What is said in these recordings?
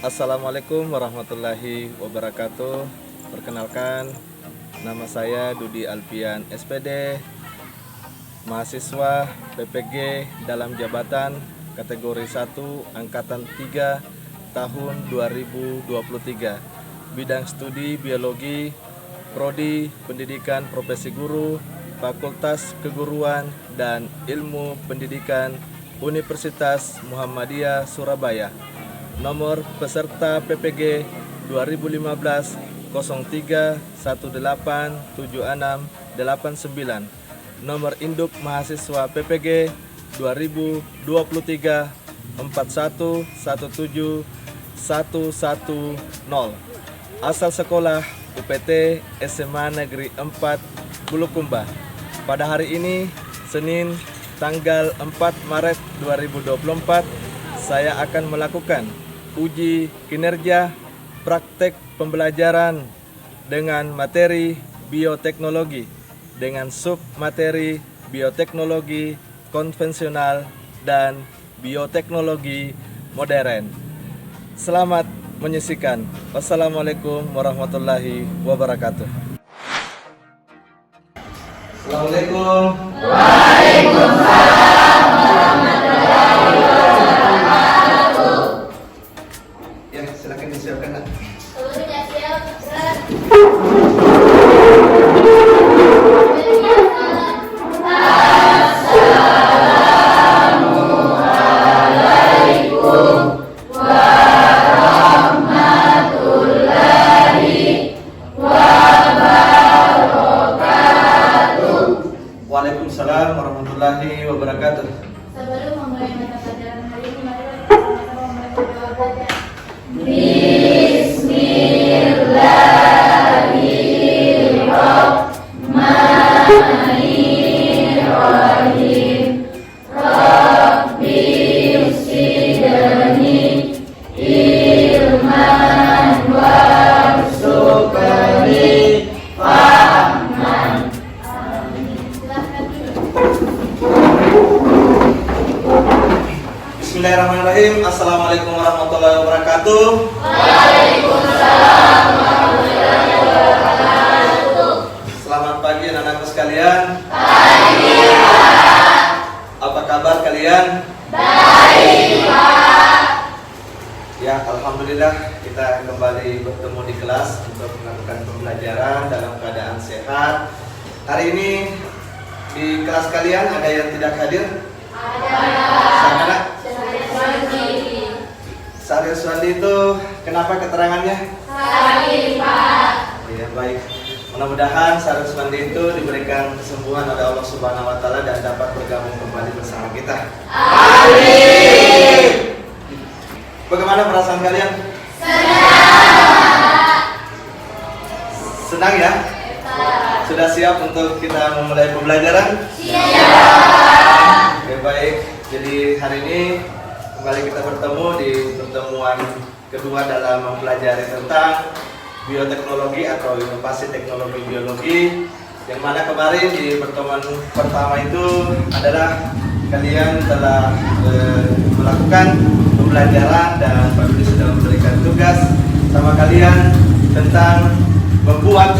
Assalamualaikum warahmatullahi wabarakatuh. Perkenalkan, nama saya Dudi Alfian SPD, mahasiswa PPG dalam jabatan kategori 1 Angkatan 3 tahun 2023. Bidang studi biologi, prodi pendidikan profesi guru, Fakultas Keguruan dan Ilmu Pendidikan Universitas Muhammadiyah Surabaya. Nomor peserta PPG 2015 03 18 76 89. Nomor induk mahasiswa PPG 2023 41 17 110. Asal sekolah UPT SMA Negeri 4 Bulukumba. Pada hari ini, Senin tanggal 4 Maret 2024, saya akan melakukan uji kinerja praktek pembelajaran dengan materi bioteknologi dengan submateri bioteknologi konvensional dan bioteknologi modern. Selamat menyaksikan. Wassalamualaikum warahmatullahi wabarakatuh. Assalamualaikum. Ya, silakan disiapkan, Nak. Seluruhnya siap, Ustaz. Waalaikumsalam warahmatullahi wabarakatuh. Sebelum memulai mata pelajaran hari ini, mari kita sama-sama membaca doa belajar. Bismillahirrahmanirrahim. Rabbi usidani ilman warzuqni fahman. Silahkan Bismillahirrahmanirrahim. Assalamualaikum warahmatullahi wabarakatuh. Selamat pagi anak-anakku sekalian. Pagi, Pak. Apa kabar kalian? Baik, Pak. Ya, alhamdulillah kita kembali bertemu di kelas untuk melakukan pembelajaran dalam keadaan sehat. Hari ini di kelas kalian ada yang tidak hadir? Ada. Sari Swandi itu kenapa keterangannya? Sakit, Pak. Ya, baik. Mudah-mudahan Sari Swandi itu diberikan kesembuhan oleh Allah Subhanahu wa taala dan dapat bergabung kembali bersama kita. Amin. Bagaimana perasaan kalian? Senang ya? Sudah siap untuk kita memulai pembelajaran? Siap. Oke, baik. Jadi hari ini kembali kita bertemu di pertemuan kedua dalam mempelajari tentang bioteknologi atau inovasi teknologi biologi, yang mana kemarin di pertemuan pertama itu adalah kalian telah melakukan pembelajaran dan Pak Budi sudah memberikan tugas sama kalian tentang membuat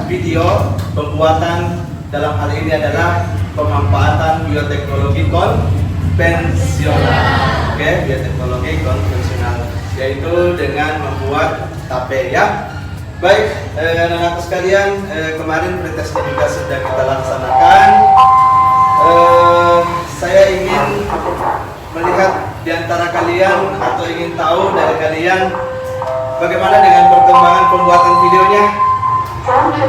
video pembuatan. Dalam hal ini adalah pemanfaatan bioteknologi konvensional. Oke, bioteknologi konvensional, yaitu dengan membuat tape ya. Baik, anak-anak sekalian, kemarin pretesnya juga sudah kita laksanakan. Saya ingin melihat di antara kalian atau ingin tahu dari kalian bagaimana dengan perkembangan pembuatan videonya. Oke,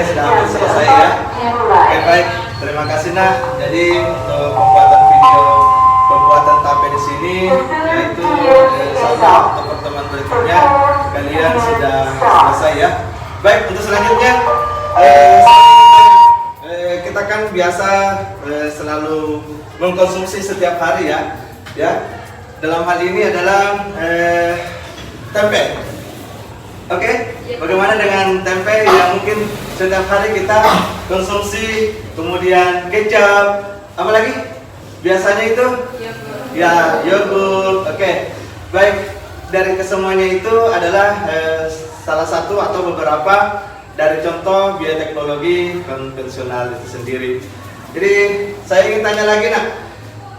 sudah hampir selesai ya. Oke, baik. Terima kasih, Nah. Jadi untuk pembuatan tape di sini, yaitu untuk pertemuan berikutnya kalian sudah selesai ya. Baik, untuk selanjutnya kita kan biasa selalu mengkonsumsi setiap hari ya. Dalam hal ini adalah tempe. Oke, bagaimana dengan tempe yang mungkin setiap hari kita konsumsi, kemudian kecap, apa lagi? Biasanya itu? Ya, yogurt. Oke. Baik, dari kesemuanya itu adalah salah satu atau beberapa dari contoh bioteknologi konvensional itu sendiri. Jadi saya ingin tanya lagi nak,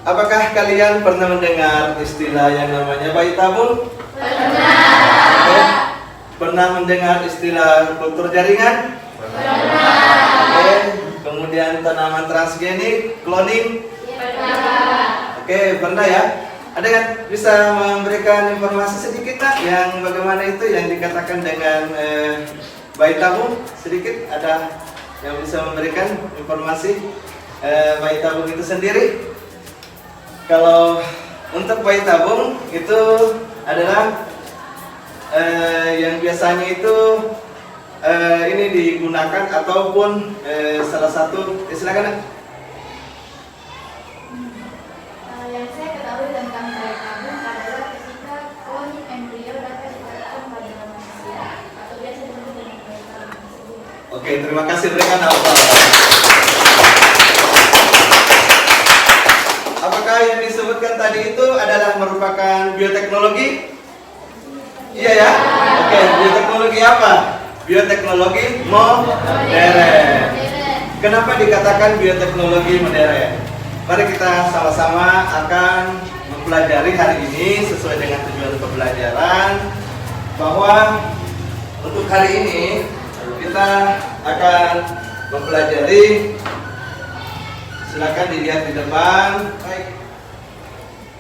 apakah kalian pernah mendengar istilah yang namanya bayi tabung? Pernah. Pernah mendengar istilah kultur jaringan? Pernah. Kemudian tanaman transgenik, cloning? Pernah. Oke, pernah ya. Ada yang bisa memberikan informasi sedikit nak yang bagaimana itu yang dikatakan dengan bayi tabung? Sedikit ada yang bisa memberikan informasi bayi tabung itu sendiri? Kalau untuk bayi tabung itu adalah yang biasanya itu ini digunakan ataupun salah satu silakan nak. Yang saya ketahui tentang bayi tabung adalah ketika kloning embrio dapat diterapkan pada manusia atau biasa disebut dengan bayi tabung tersebut. Oke, terima kasih, berikan aplaus. Apakah yang disebutkan tadi itu adalah merupakan bioteknologi? Iya ya? Oke, bioteknologi apa? Bioteknologi modern. Kenapa dikatakan bioteknologi modern? Mari kita sama-sama akan mempelajari hari ini sesuai dengan tujuan pembelajaran, bahwa untuk hari ini kita akan mempelajari. Silakan dilihat di depan. Baik.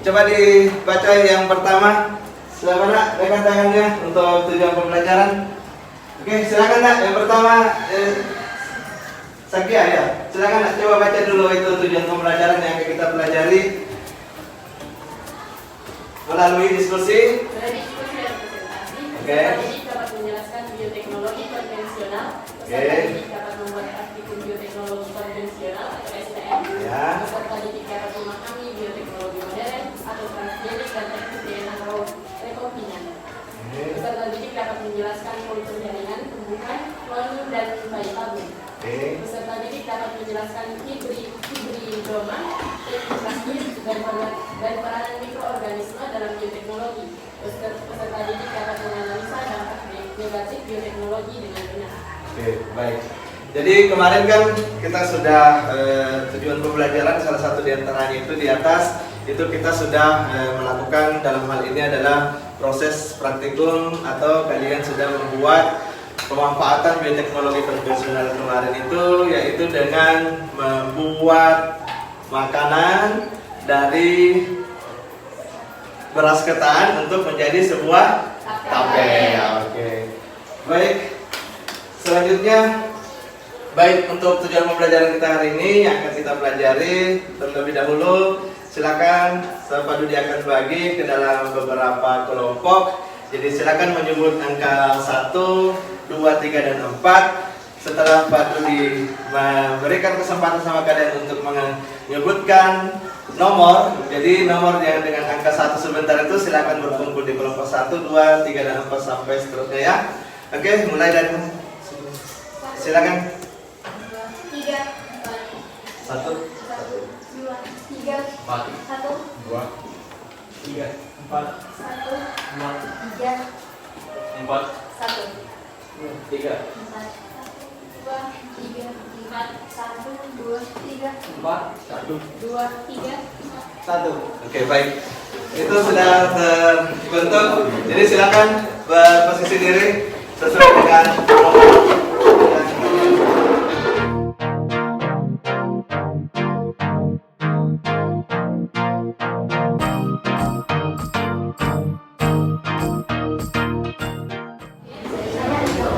Coba dibaca yang pertama. Silakan nak, pegang tangannya untuk tujuan pembelajaran. Oke, silakan nak. Yang pertama, Sakia ya. Silakan nak, coba baca dulu itu tujuan pembelajaran yang akan kita pelajari melalui diskusi. Berdiskusi dan presentasi. Oke. Didik dapat menjelaskan bioteknologi konvensional. Oke. Didik dapat membuat artikel bioteknologi konvensional atau STM. Ya. Peserta didik dapat memahami bioteknologi modern atau transgenik dan teknik DNA rekombinan. Peserta didik dapat menjelaskan kultur jaringan, tumbuhan, cloning, dan bayi tabung. Peserta didik dapat menjelaskan hibridoma, teknik plastik, dan peranan mikroorganisme dalam bioteknologi. Peserta didik dapat menganalisa dampak negatif bioteknologi dengan benar. Oke, baik. Jadi kemarin kan kita sudah tujuan pembelajaran salah satu di antaranya itu di atas itu kita sudah melakukan dalam hal ini adalah proses praktikum atau kalian sudah membuat pemanfaatan bioteknologi konvensional kemarin itu, yaitu dengan membuat makanan dari beras ketan untuk menjadi sebuah tape. Oke. Baik. Selanjutnya, baik, untuk tujuan pembelajaran kita hari ini yang akan kita pelajari terlebih dahulu, silakan Pak Dudi akan bagi ke dalam beberapa kelompok. Jadi silakan menyebut angka 1, 2, 3, dan 4. Setelah Pak Dudi memberikan kesempatan sama kalian untuk menyebutkan nomor, jadi nomor yang dengan angka 1 sebentar itu silakan berkumpul di kelompok 1, 2, 3, dan 4 sampai seterusnya ya. Oke, mulai dari silakan. 3, 1, 2, 3, 4, 1, 2, 3, 4, 1, 2, 3, 4, 1, 3, 2, 3, 4, 1, 2, 3, 4, 1, 2, 3, 1. Oke, baik. Itu sudah terbentuk. Jadi silakan berposisi diri sesuai dengan nomor.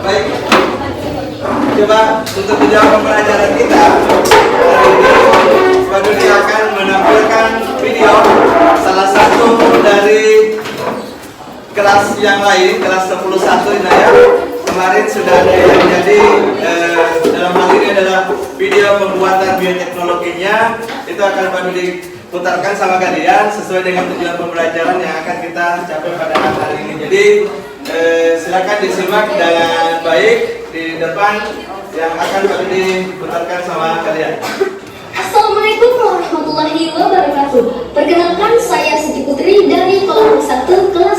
Baik. Coba untuk menjawab pembelajaran kita hari ini, Pak Dudi akan menampilkan video salah satu dari kelas yang lain, kelas 11 ini ya. Kemarin sudah ada yang jadi dalam hal ini adalah video pembuatan bioteknologinya. Itu akan Pak Dudi putarkan sama kalian sesuai dengan tujuan pembelajaran yang akan kita capai pada hari ini. Jadi silakan disimak dengan baik di depan yang akan Pak Dudi putarkan sama kalian. Assalamualaikum warahmatullahi wabarakatuh. Perkenalkan, saya Siti Putri dari kelompok 1 kelas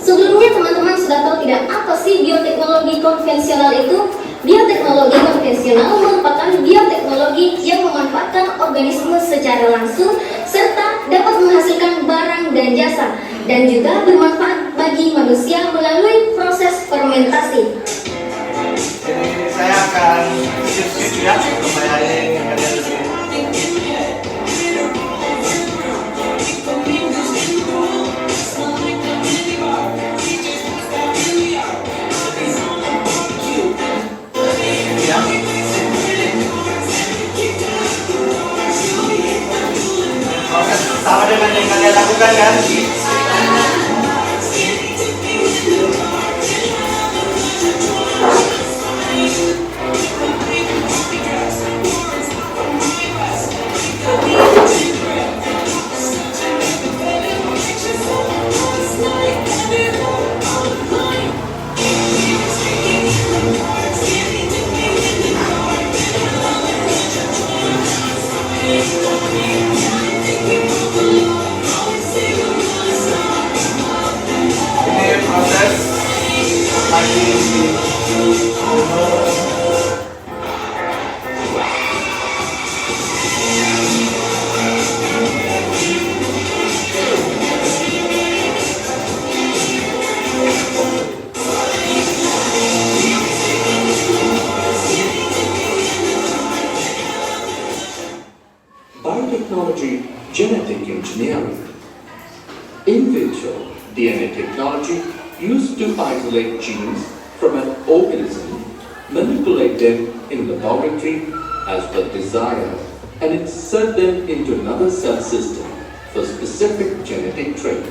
Sebelumnya teman-teman sudah tahu tidak apa sih bioteknologi konvensional itu? Bioteknologi konvensional merupakan bioteknologi yang memanfaatkan organisme secara langsung serta dapat menghasilkan barang dan jasa dan juga bermanfaat bagi manusia melalui proses fermentasi. Ini saya akan skip ya supaya ini kalian lebih. Ini ya. Proses sama dengan yang kalian lakukan kan? Ini proses lagi Biotechnology, genetic engineering. In vitro DNA technology used to isolate genes from an organism, manipulate them in laboratory as per desire, and insert them into another cell system for specific genetic trait.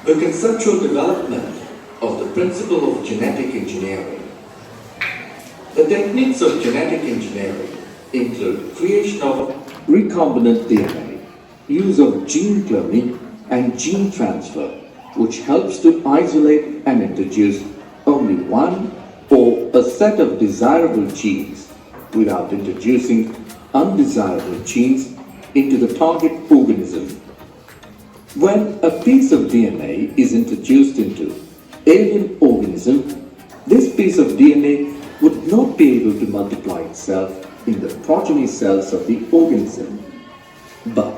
The conceptual development of the principle of genetic engineering. The techniques of genetic engineering include creation of recombinant DNA, use of gene cloning and gene transfer, which helps to isolate and introduce only one or a set of desirable genes without introducing undesirable genes into the target organism. When a piece of DNA is introduced into alien organism, this piece of DNA would not be able to multiply itself in the progeny cells of the organism. But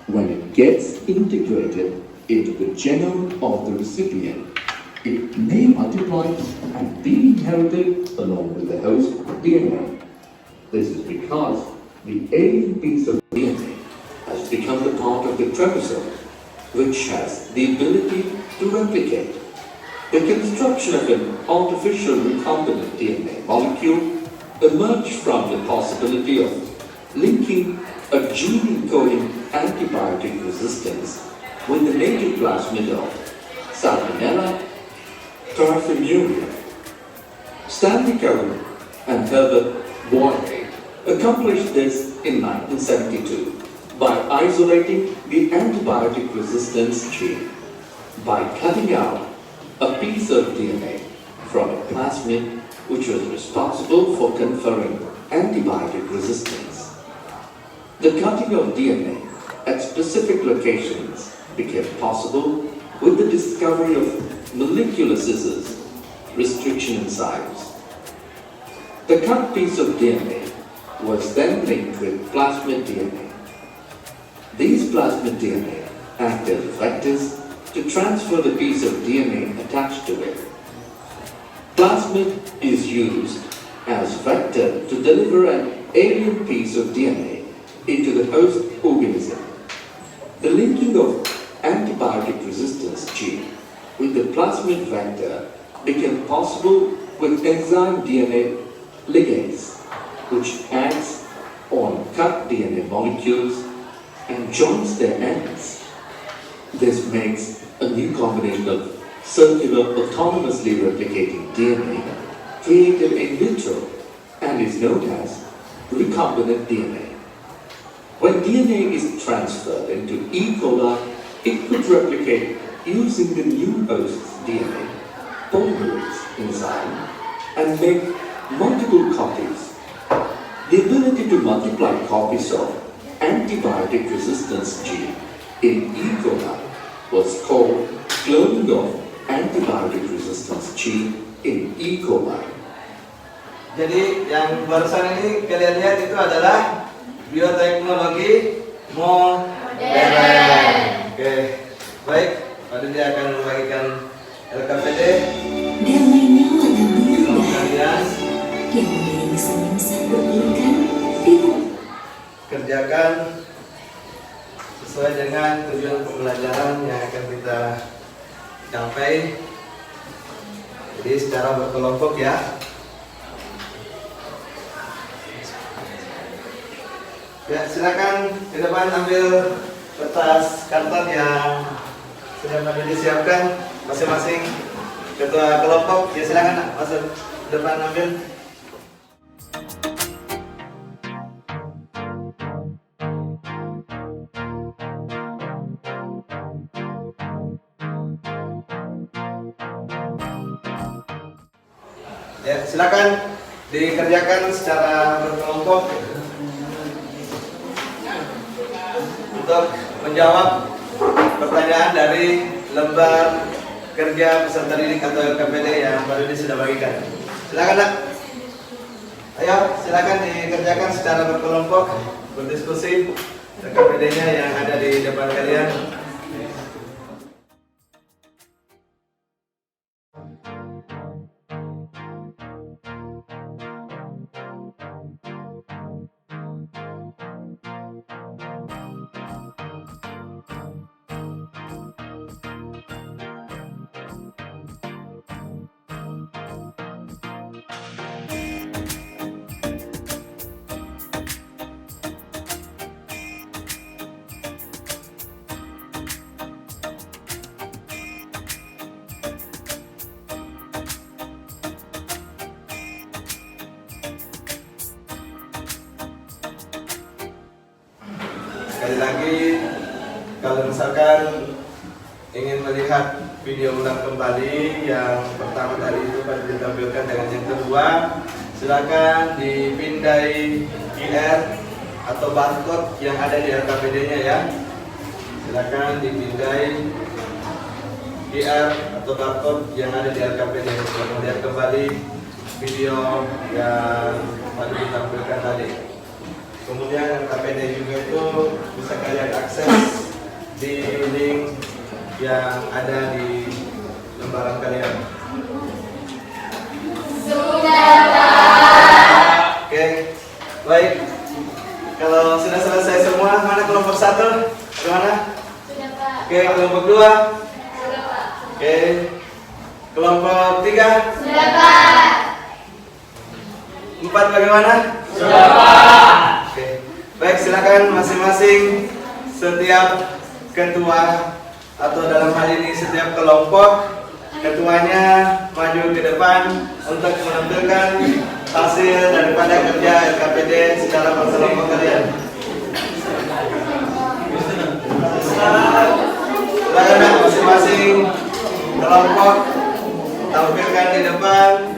when it gets integrated into the genome of the recipient, it may multiply and be inherited along with the host DNA. This is because the alien piece of DNA has become the part of the chromosome, which has the ability to replicate. The construction of an artificial recombinant DNA molecule emerged from the possibility of linking a gene-encoding antibiotic resistance with the native plasmid of Salmonella typhimuriae. Stanley Cohen and Herbert Boyer accomplished this in 1972 by isolating the antibiotic resistance gene by cutting out a piece of DNA from a plasmid which was responsible for conferring antibiotic resistance. The cutting of DNA at specific locations became possible with the discovery of molecular scissors, restriction in size. The cut piece of DNA was then linked with plasmid DNA. These plasmid DNA act as vectors to transfer the piece of DNA attached to it. Plasmid is used as vector to deliver an alien piece of DNA into the host organism. The linking of antibiotic resistance gene with the plasmid vector became possible with enzyme DNA ligase, which acts on cut DNA molecules and joins their ends. This makes a new combination of circular autonomously replicating DNA created in vitro and is known as recombinant DNA. When DNA is transferred into E. coli, it could replicate using the new host's DNA polymerase enzyme and make multiple copies. The ability to multiply copies of antibiotic resistance gene in E. coli was called cloning of antibiotic resistance gene in E. coli. Jadi yang barusan ini kalian lihat itu adalah bioteknologi modern. Oke, baik. Pada dia akan membagikan LKPD. Damainya warna biru Kalian yang mengiringi senyum berbalikan tidak. kerjakan sesuai dengan tujuan pembelajaran yang akan kita capai. Jadi secara berkelompok ya. Ya, silakan ke depan ambil kertas karton yang sudah pada disiapkan masing-masing ketua kelompok. Ya, silakan masuk ke depan ambil. Ya, silakan dikerjakan secara berkelompok untuk menjawab pertanyaan dari lembar kerja peserta didik atau LKPD yang baru ini sudah bagikan. Silakan, Nak. Ayo, silakan dikerjakan secara berkelompok, berdiskusi LKPD-nya yang ada di depan kalian. Sekali lagi, kalau misalkan ingin melihat video ulang kembali yang pertama tadi itu pada ditampilkan dengan yang kedua, silakan dipindai QR atau barcode yang ada di LKPD-nya ya. Silakan dipindai QR atau barcode yang ada di LKPD untuk melihat kembali video yang pada ditampilkan tadi. Kemudian LKPD juga itu bisa kalian akses di link yang ada di lembaran kalian. Sudah, Pak. Oke, baik. Kalau sudah selesai semua, mana kelompok 1? Kemana? Sudah, Pak. Oke, kelompok 2. Sudah, Pak. Oke, kelompok 3. Sudah, Pak. 4 bagaimana? Sudah, Pak. Oke, baik, silakan masing-masing setiap ketua atau dalam hal ini setiap kelompok ketuanya maju ke depan untuk menampilkan hasil daripada kerja LKPD secara berkelompok kalian. Silakan masing-masing kelompok tampilkan di depan.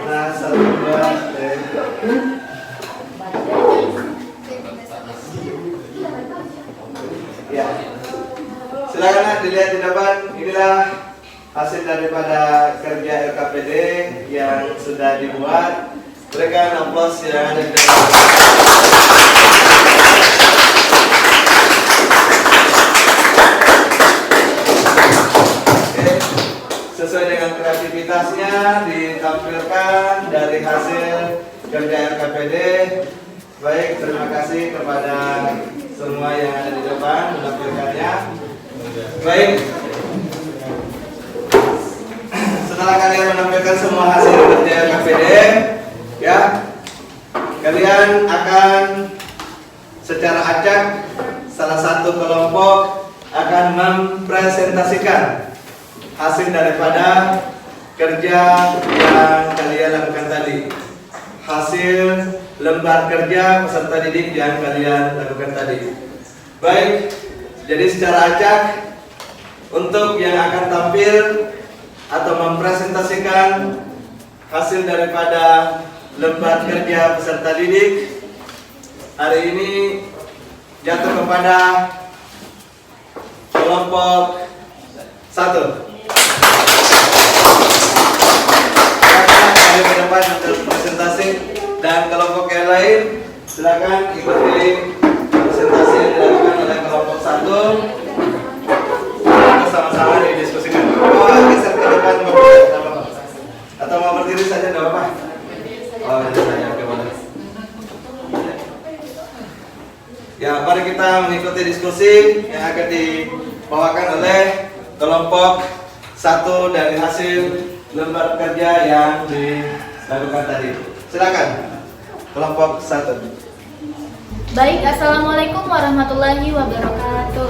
Nah, 1, 2, ya. Silakan dilihat di depan. Inilah hasil daripada kerja LKPD yang sudah dibuat. Berikan aplaus yang ada di depan. Oke. Sesuai dengan kreativitasnya ditampilkan dari hasil kerja LKPD. Baik, terima kasih kepada semua yang ada di depan menampilkannya. Baik, setelah kalian menampilkan semua hasil kerja LKPD, ya, kalian akan secara acak salah satu kelompok akan mempresentasikan hasil daripada kerja yang kalian lakukan tadi. Hasil lembar kerja peserta didik yang kalian lakukan tadi. Baik, jadi secara acak untuk yang akan tampil atau mempresentasikan hasil daripada lembar kerja peserta didik hari ini jatuh kepada kelompok 1. Silakan kami ke depan untuk presentasi dan kelompok yang lain silakan ikuti presentasi yang dilakukan oleh kelompok 1. Kita sama-sama didiskusikan. Geser ke depan atau mau berdiri saja tidak apa-apa. Oh, berdiri saja, oke boleh. Ya, mari kita mengikuti diskusi yang akan dibawakan oleh kelompok 1 dari hasil lembar kerja yang dilakukan tadi. Silakan, kelompok 1. Baik, assalamualaikum warahmatullahi wabarakatuh.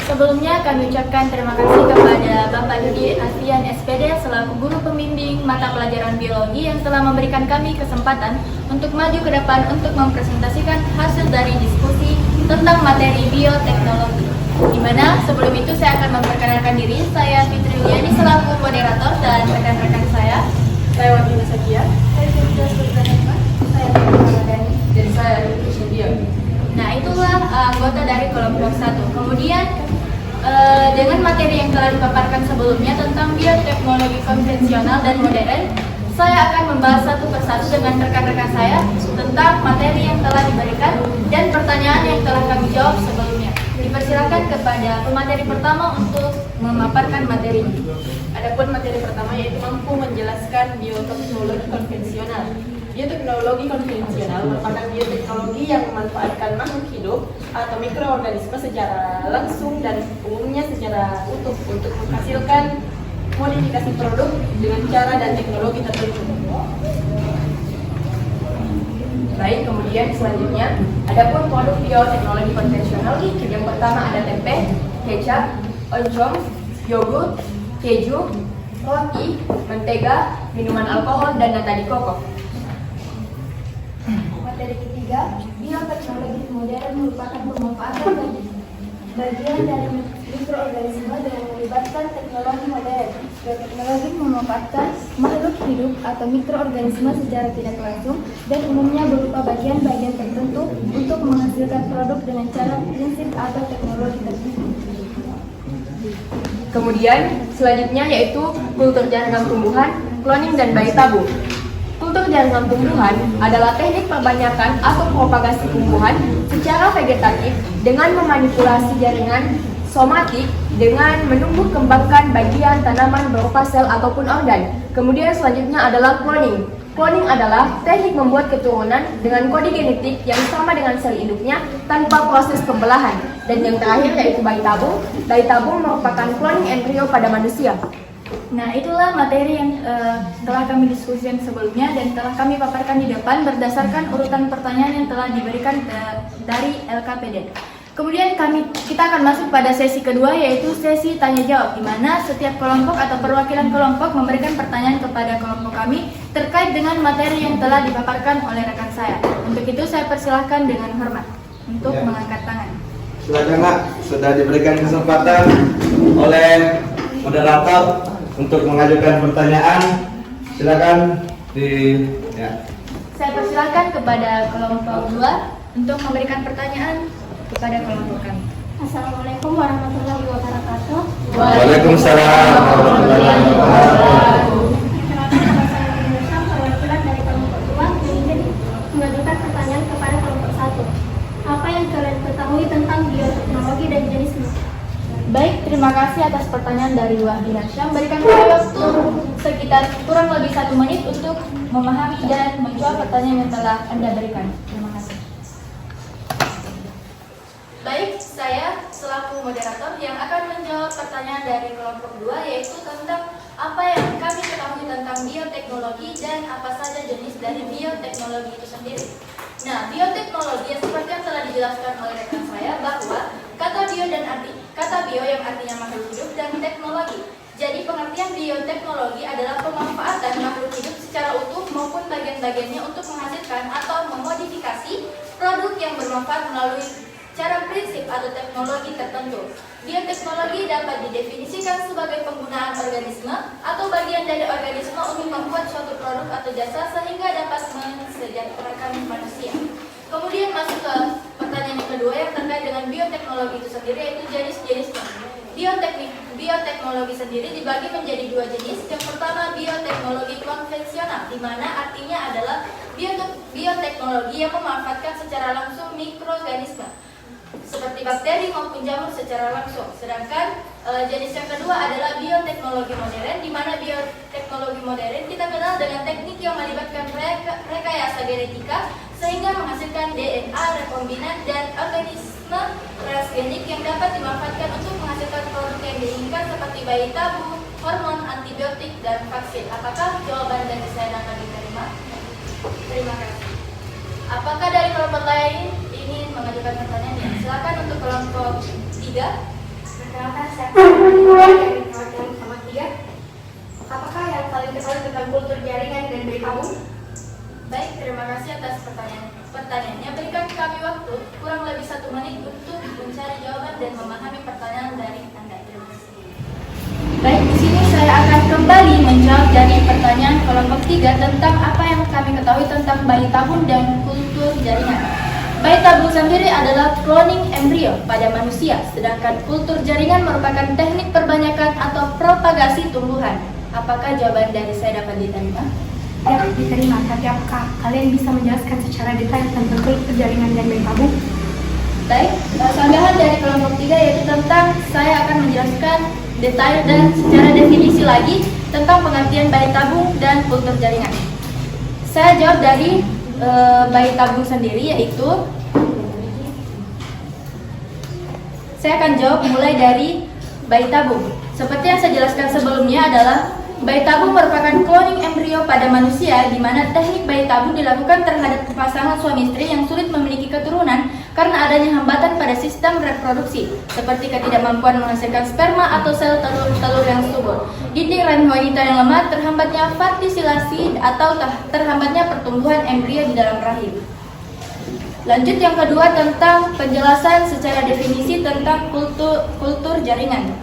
Sebelumnya kami ucapkan terima kasih kepada Bapak Dudi Afian SPD selaku guru pembimbing mata pelajaran biologi yang telah memberikan kami kesempatan untuk maju ke depan untuk mempresentasikan hasil dari diskusi tentang materi bioteknologi. Di mana sebelum itu saya akan memperkenalkan diri, saya Fitri Liani selaku moderator dan rekan-rekan saya. Saya Wati Nasakia. Saya Fitri Sultanema. Saya Ramadhani. Dan saya Fitri Dia. Nah, itulah anggota dari kelompok 1. Kemudian dengan materi yang telah dipaparkan sebelumnya tentang bioteknologi konvensional dan modern, saya akan membahas satu persatu dengan rekan-rekan saya tentang materi yang telah diberikan dan pertanyaan yang telah kami jawab sebelumnya. Dipersilakan kepada pemateri pertama untuk memaparkan materinya. Adapun materi pertama yaitu mampu menjelaskan bioteknologi konvensional. Bioteknologi konvensional merupakan bioteknologi yang memanfaatkan makhluk hidup atau mikroorganisme secara langsung dan umumnya secara utuh untuk menghasilkan modifikasi produk dengan cara dan teknologi tertentu. Baik, kemudian selanjutnya adapun produk bioteknologi konvensional yang pertama ada tempe, kecap, oncom, yogurt, keju, roti, mentega, minuman alkohol, dan nata di koko. Materi ketiga, bioteknologi modern merupakan pemanfaatan bagian dari mikroorganisme dengan melibatkan teknologi modern. Bioteknologi memanfaatkan makhluk hidup atau mikroorganisme secara tidak langsung dan umumnya berupa bagian-bagian tertentu untuk menghasilkan produk dengan cara prinsip atau teknologi tertentu. Kemudian selanjutnya yaitu kultur jaringan tumbuhan, cloning, dan bayi tabung. Kultur jaringan tumbuhan adalah teknik perbanyakan atau propagasi tumbuhan secara vegetatif dengan memanipulasi jaringan somatik dengan menumbuh kembangkan bagian tanaman berupa sel ataupun organ. Kemudian selanjutnya adalah cloning. Cloning adalah teknik membuat keturunan dengan kode genetik yang sama dengan sel induknya tanpa proses pembelahan. Dan yang terakhir yaitu bayi tabung. Bayi tabung merupakan cloning embrio pada manusia. Nah, itulah materi yang telah kami diskusikan sebelumnya dan telah kami paparkan di depan berdasarkan urutan pertanyaan yang telah diberikan dari LKPD. Kemudian kita akan masuk pada sesi kedua yaitu sesi tanya jawab, di mana setiap kelompok atau perwakilan kelompok memberikan pertanyaan kepada kelompok kami terkait dengan materi yang telah dipaparkan oleh rekan saya. Untuk itu saya persilahkan dengan hormat untuk mengangkat tangan. Silakan Nak, sudah diberikan kesempatan oleh moderator untuk mengajukan pertanyaan. Silakan Saya persilahkan kepada kelompok 2 untuk memberikan pertanyaan kepada kelompok kami. Assalamualaikum warahmatullahi wabarakatuh. Waalaikumsalam warahmatullahi wabarakatuh. Perwakilan dari kelompok 2 ingin mengajukan pertanyaan kepada kelompok 1. Apa yang kalian ketahui tentang bioteknologi dan jenisnya? Baik, terima kasih atas pertanyaan dari Wahdi Hasyam. Berikan saya waktu sekitar kurang lebih 1 menit untuk memahami dan menjawab pertanyaan yang telah Anda berikan. Terima kasih. Baik, saya selaku moderator yang akan menjawab pertanyaan dari kelompok 2 yaitu tentang apa yang kami ketahui tentang bioteknologi dan apa saja jenis dari bioteknologi itu sendiri. Nah, bioteknologi seperti yang telah dijelaskan oleh rekan saya bahwa kata bio yang artinya makhluk hidup dan teknologi. Jadi pengertian bioteknologi adalah pemanfaatan makhluk hidup secara utuh maupun bagian-bagiannya untuk menghasilkan atau memodifikasi produk yang bermanfaat melalui Secara prinsip atau teknologi tertentu, bioteknologi dapat didefinisikan sebagai penggunaan organisme atau bagian dari organisme untuk membuat suatu produk atau jasa sehingga dapat mensejahterakan manusia. Kemudian masuk ke pertanyaan yang kedua yang terkait dengan bioteknologi itu sendiri, yaitu jenis-jenisnya. Bioteknologi sendiri dibagi menjadi dua jenis. Yang pertama bioteknologi konvensional, di mana artinya adalah bioteknologi yang memanfaatkan secara langsung mikroorganisme seperti bakteri maupun jamur secara langsung. Sedangkan jenis yang kedua adalah bioteknologi modern, di mana bioteknologi modern kita kenal dengan teknik yang melibatkan rekayasa genetika sehingga menghasilkan DNA rekombinan dan organisme transgenik yang dapat dimanfaatkan untuk menghasilkan produk yang diinginkan seperti bayi tabung, hormon, antibiotik, dan vaksin. Apakah jawaban dari saya dapat diterima? Terima kasih. Apakah dari kelompok lain ingin mengajukan pertanyaan? Ya, silakan untuk kelompok 3. Perkenalkan, saya dari kelompok 3. Apakah yang paling diketahui tentang kultur jaringan dan bayi tabung? Baik, terima kasih atas pertanyaannya. Berikan kami waktu kurang lebih 1 menit untuk mencari jawaban dan memahami pertanyaan dari Anda. Terima kasih. Baik, di sini saya akan kembali menjawab dari pertanyaan kelompok 3 tentang apa yang kami ketahui tentang bayi tabung dan kultur jaringan. Bayi tabung sendiri adalah cloning embrio pada manusia, sedangkan kultur jaringan merupakan teknik perbanyakan atau propagasi tumbuhan. Apakah jawaban dari saya dapat diterima? Ya, diterima. Tapi apakah kalian bisa menjelaskan secara detail tentang kultur jaringan dan bayi tabung? Baik, sanggahan dari kelompok 3 yaitu tentang saya akan menjelaskan detail dan secara definisi lagi tentang pengertian bayi tabung dan kultur jaringan. Saya jawab dari bayi tabung sendiri, yaitu saya akan jawab mulai dari bayi tabung. Seperti yang saya jelaskan sebelumnya adalah bayi tabung merupakan cloning embrio pada manusia, di mana teknik bayi tabung dilakukan terhadap pasangan suami istri yang sulit memiliki keturunan karena adanya hambatan pada sistem reproduksi, seperti ketidakmampuan menghasilkan sperma atau sel telur yang subur, dinding rahim wanita yang lemah, terhambatnya fertilasi atau terhambatnya pertumbuhan embrio di dalam rahim. Lanjut yang kedua tentang penjelasan secara definisi tentang kultur jaringan.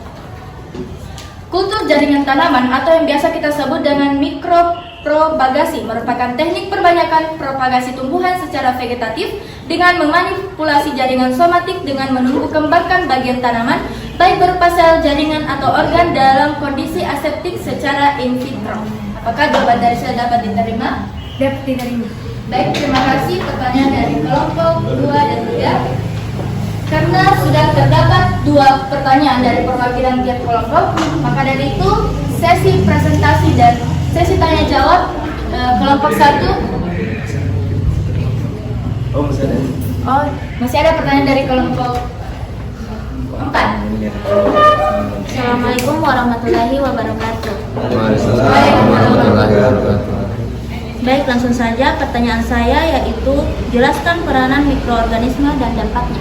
Kultur jaringan tanaman atau yang biasa kita sebut dengan mikropropagasi merupakan teknik perbanyakan propagasi tumbuhan secara vegetatif dengan memanipulasi jaringan somatik dengan menumbuh kembangkan bagian tanaman baik berupa sel, jaringan, atau organ dalam kondisi aseptik secara in vitro. Apakah jawaban dari saya dapat diterima? Dapat diterima. Baik, terima kasih. Pertanyaan dari kelompok 2 dan 3. Karena sudah terdapat 2 pertanyaan dari perwakilan tiap kelompok, maka dari itu sesi presentasi dan sesi tanya jawab kelompok 1. Masih ada pertanyaan dari kelompok 4. Assalamualaikum warahmatullahi wabarakatuh. Baik, langsung saja pertanyaan saya yaitu jelaskan peranan mikroorganisme dan dampaknya.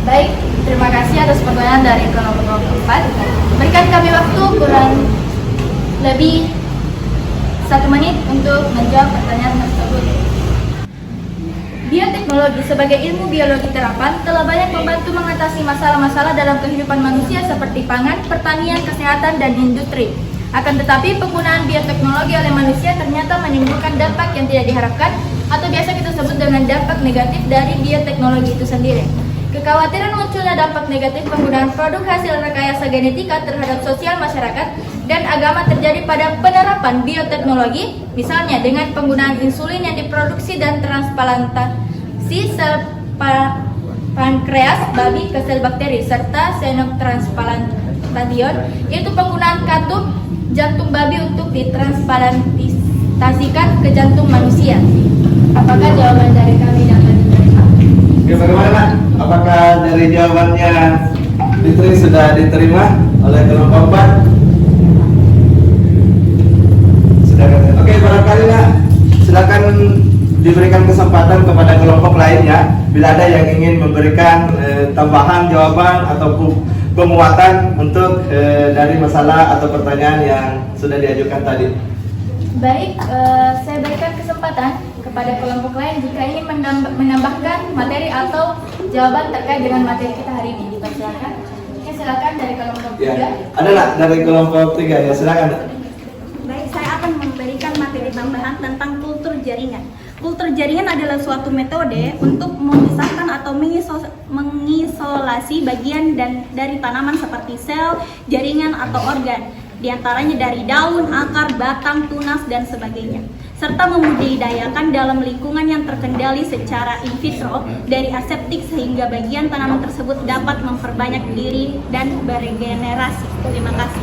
Baik, terima kasih atas pertanyaan dari kelompok 4. Berikan kami waktu kurang lebih 1 menit untuk menjawab pertanyaan tersebut. Bioteknologi sebagai ilmu biologi terapan telah banyak membantu mengatasi masalah-masalah dalam kehidupan manusia seperti pangan, pertanian, kesehatan, dan industri. Akan tetapi, penggunaan bioteknologi oleh manusia ternyata menimbulkan dampak yang tidak diharapkan atau biasa kita sebut dengan dampak negatif dari bioteknologi itu sendiri. Kekhawatiran munculnya dampak negatif penggunaan produk hasil rekayasa genetika terhadap sosial masyarakat dan agama terjadi pada penerapan bioteknologi, misalnya dengan penggunaan insulin yang diproduksi dan transplantasi sel pankreas babi ke sel bakteri, serta xenotransplantation, yaitu penggunaan katup jantung babi untuk ditransplantasikan ke jantung manusia. Apakah jawaban dari kami dapat diterima? Oke, bagaimana? Apakah dari jawabannya Fitri sudah diterima oleh kelompok 4? Sudah. Oke, barangkali nak silakan diberikan kesempatan kepada kelompok lainnya bila ada yang ingin memberikan tambahan jawaban atau penguatan untuk dari masalah atau pertanyaan yang sudah diajukan tadi. Baik, saya berikan kesempatan kepada kelompok lain jika ingin menambahkan materi atau jawaban terkait dengan materi kita hari ini. Dipersilakan. Oke, silakan dari kelompok 3. Ya. Ada nak dari kelompok 3 ya, silakan. Baik, saya akan memberikan materi tambahan tentang kultur jaringan. Kultur jaringan adalah suatu metode untuk memisahkan atau mengisolasi bagian dari tanaman seperti sel, jaringan, atau organ, diantaranya dari daun, akar, batang, tunas, dan sebagainya, serta membudidayakan dalam lingkungan yang terkendali secara in vitro dari aseptik sehingga bagian tanaman tersebut dapat memperbanyak diri dan beregenerasi. Terima kasih.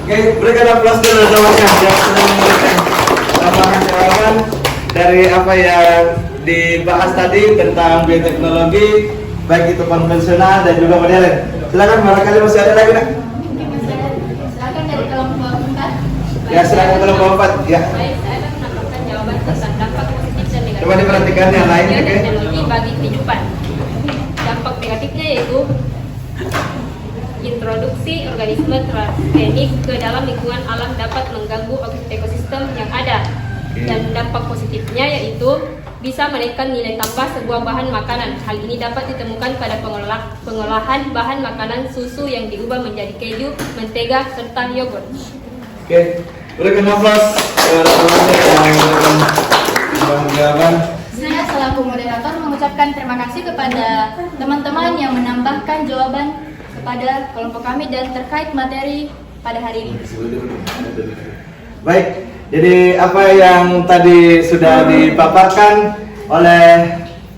Oke, berikan aplaus dulu teman-teman yang sudah memberikan tambahan jawaban dari apa yang dibahas tadi tentang bioteknologi, baik itu konvensional dan juga modern. Silakan, barangkali masih ada lagi nak? Silakan dari kelompok 4. Ya, silakan kelompok 4. Ya. Baik, saya akan menambahkan jawaban tentang dampak positif dan negatif Coba diperhatikan yang lain, oke? bioteknologi bagi kehidupan. Dampak negatifnya yaitu introduksi organisme transgenik ke dalam lingkungan alam dapat mengganggu ekosistem yang ada. Dan dampak positifnya yaitu bisa menaikkan nilai tambah sebuah bahan makanan. Hal ini dapat ditemukan pada pengolahan bahan makanan susu yang diubah menjadi keju, mentega, serta yogurt. Oke, berikan aplaus kepada teman-teman yang memberikan tambahan jawaban. Saya selaku moderator mengucapkan terima kasih kepada teman-teman yang menambahkan jawaban kepada kelompok kami dan terkait materi pada hari ini. Baik, jadi apa yang tadi sudah dipaparkan oleh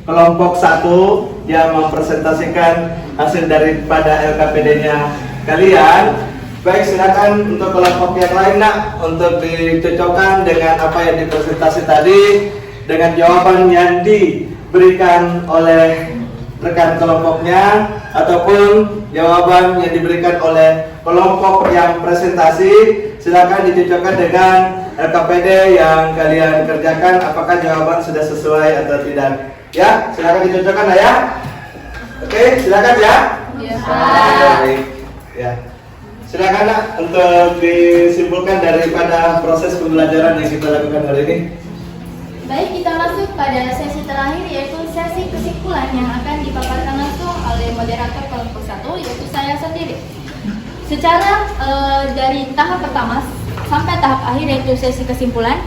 kelompok 1 yang mempresentasikan hasil daripada LKPD-nya kalian. Baik, silakan untuk kelompok yang lain nak untuk dicocokkan dengan apa yang dipresentasi tadi dengan jawaban yang diberikan oleh rekan kelompoknya ataupun jawaban yang diberikan oleh kelompok yang presentasi. Silakan dicocokkan dengan LKPD yang kalian kerjakan, apakah jawaban sudah sesuai atau tidak. Ya, silakan dicocokkan ya. Oke, silakan ya. Ya. Baik. Ya. Silakan nak untuk disimpulkan daripada proses pembelajaran yang kita lakukan hari ini. Baik, kita masuk pada sesi terakhir yaitu sesi kesimpulan yang akan dipaparkan langsung oleh moderator kelompok 1 yaitu saya sendiri. Secara dari tahap pertama sampai tahap akhir yaitu sesi kesimpulan,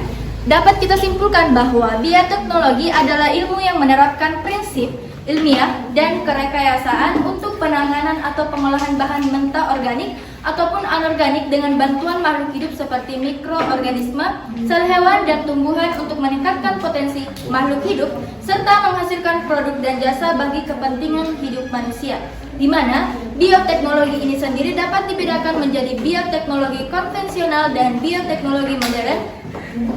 dapat kita simpulkan bahwa bioteknologi adalah ilmu yang menerapkan prinsip ilmiah dan kerekayasaan untuk penanganan atau pengolahan bahan mentah organik ataupun anorganik dengan bantuan makhluk hidup seperti mikroorganisme, sel hewan dan tumbuhan untuk meningkatkan potensi makhluk hidup serta menghasilkan produk dan jasa bagi kepentingan hidup manusia. Di mana bioteknologi ini sendiri dapat dibedakan menjadi bioteknologi konvensional dan bioteknologi modern.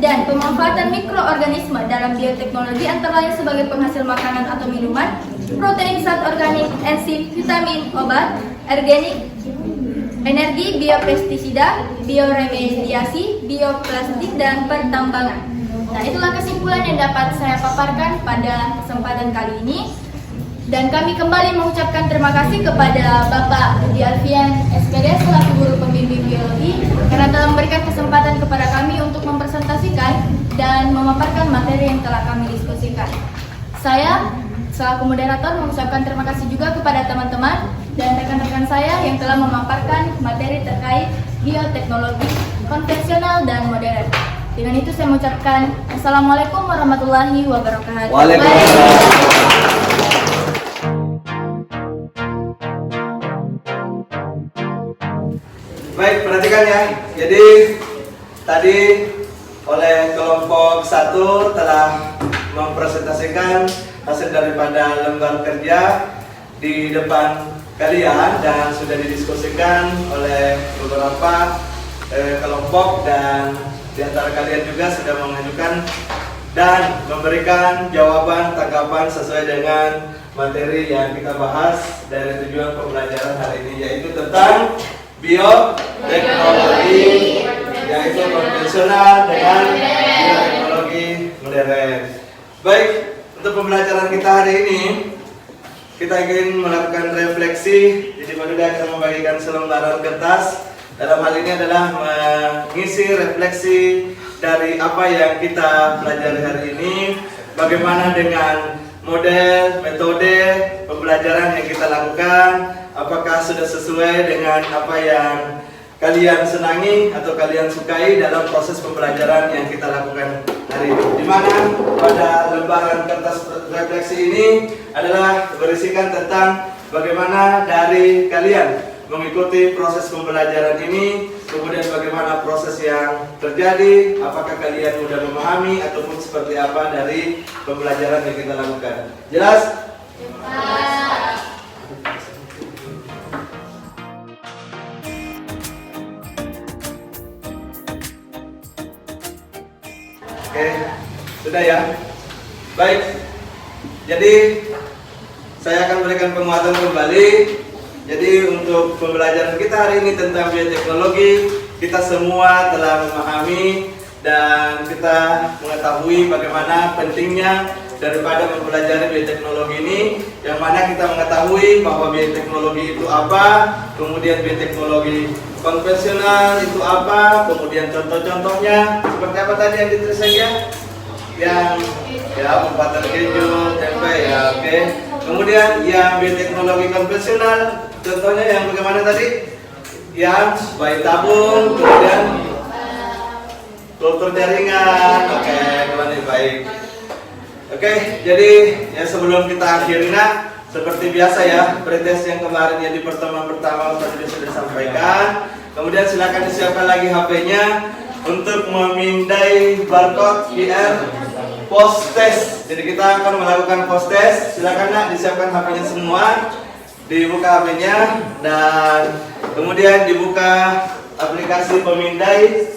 Dan pemanfaatan mikroorganisme dalam bioteknologi antara lain sebagai penghasil makanan atau minuman, protein, zat organik, enzim, vitamin, obat, organik, energi, biopestisida, bioremediasi, bioplastik, dan pertambangan. Nah, itulah kesimpulan yang dapat saya paparkan pada kesempatan kali ini. Dan kami kembali mengucapkan terima kasih kepada Bapak Budi Alfian SPD selaku guru pembimbing biologi karena telah memberikan kesempatan kepada kami untuk mempresentasikan dan memaparkan materi yang telah kami diskusikan. Saya selaku moderator mengucapkan terima kasih juga kepada teman-teman dan rekan-rekan saya yang telah memaparkan materi terkait bioteknologi konvensional dan modern. Dengan itu saya mengucapkan Assalamualaikum warahmatullahi wabarakatuh. Waalaikumsalam. Baik, perhatikan ya. Jadi tadi oleh kelompok 1 telah mempresentasikan hasil daripada lembar kerja di depan kalian dan sudah didiskusikan oleh beberapa kelompok dan di antara kalian juga sudah mengajukan dan memberikan jawaban tanggapan sesuai dengan materi yang kita bahas dari tujuan pembelajaran hari ini, yaitu tentang bioteknologi, yaitu konvensional dengan bioteknologi modern. Baik, untuk pembelajaran kita hari ini kita ingin melakukan refleksi. Jadi pada akan membagikan selembaran kertas. Dalam hal ini adalah mengisi refleksi dari apa yang kita pelajari hari ini, bagaimana dengan model, metode pembelajaran yang kita lakukan, apakah sudah sesuai dengan apa yang kalian senangi atau kalian sukai dalam proses pembelajaran yang kita lakukan hari ini. Di mana pada lembaran kertas refleksi ini adalah berisikan tentang bagaimana dari kalian mengikuti proses pembelajaran ini, kemudian bagaimana proses yang terjadi, apakah kalian mudah memahami ataupun seperti apa dari pembelajaran yang kita lakukan. Jelas? Oke, sudah ya? Baik, jadi saya akan berikan penguatan kembali. Jadi untuk pembelajaran kita hari ini tentang bioteknologi, kita semua telah memahami dan kita mengetahui bagaimana pentingnya daripada mempelajari bioteknologi ini, yang mana kita mengetahui bahwa bioteknologi itu apa, kemudian bioteknologi konvensional itu apa, kemudian contoh-contohnya seperti apa tadi yang ditulisnya, yang ya pembuatan keju, tempe ya, oke. Kemudian yang bioteknologi konvensional, contohnya yang bagaimana tadi? Yang bayi tabung, kemudian kultur jaringan, oke, kembali baik. Oke, jadi ya sebelum kita akhiri, seperti biasa ya, pretest yang kemarin yang di pertemuan pertama tadi sudah disampaikan. Kemudian silakan disiapkan lagi HP-nya untuk memindai barcode QR post test. Jadi kita akan melakukan post test. Silakan disiapkan HP-nya semua, dibuka HP-nya dan kemudian dibuka aplikasi pemindai.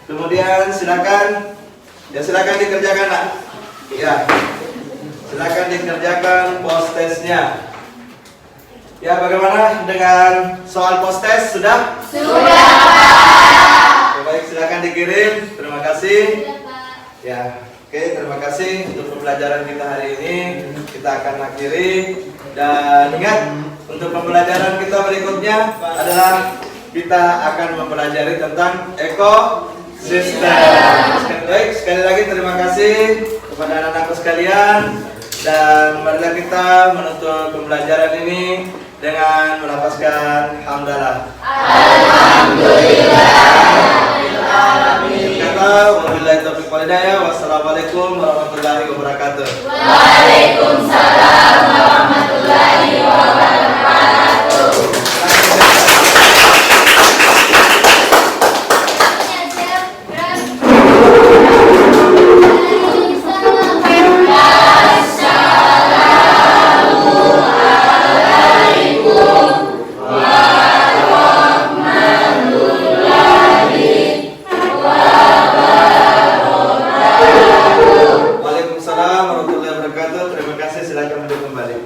Kemudian silakan dikerjakan ya, silakan dikerjakan post testnya. Ya, bagaimana dengan soal post test? Sudah? Sudah. Baik, silakan dikirim. Terima kasih. Ya, oke, terima kasih untuk pembelajaran kita hari ini. Kita akan akhiri dan ingat untuk pembelajaran kita berikutnya adalah kita akan mempelajari tentang ekosistem. Baik, sekali lagi terima kasih kepada anak-anakku sekalian dan marilah kita menutup pembelajaran ini dengan melafazkan hamdalah. Wabillahi taufiq wal hidayah. Wassalamualaikum warahmatullahi wabarakatuh. Waalaikumsalam warahmatullahi wabarakatuh. Waalaikumsalam warahmatullahi wabarakatuh. Terima kasih, silakan duduk kembali.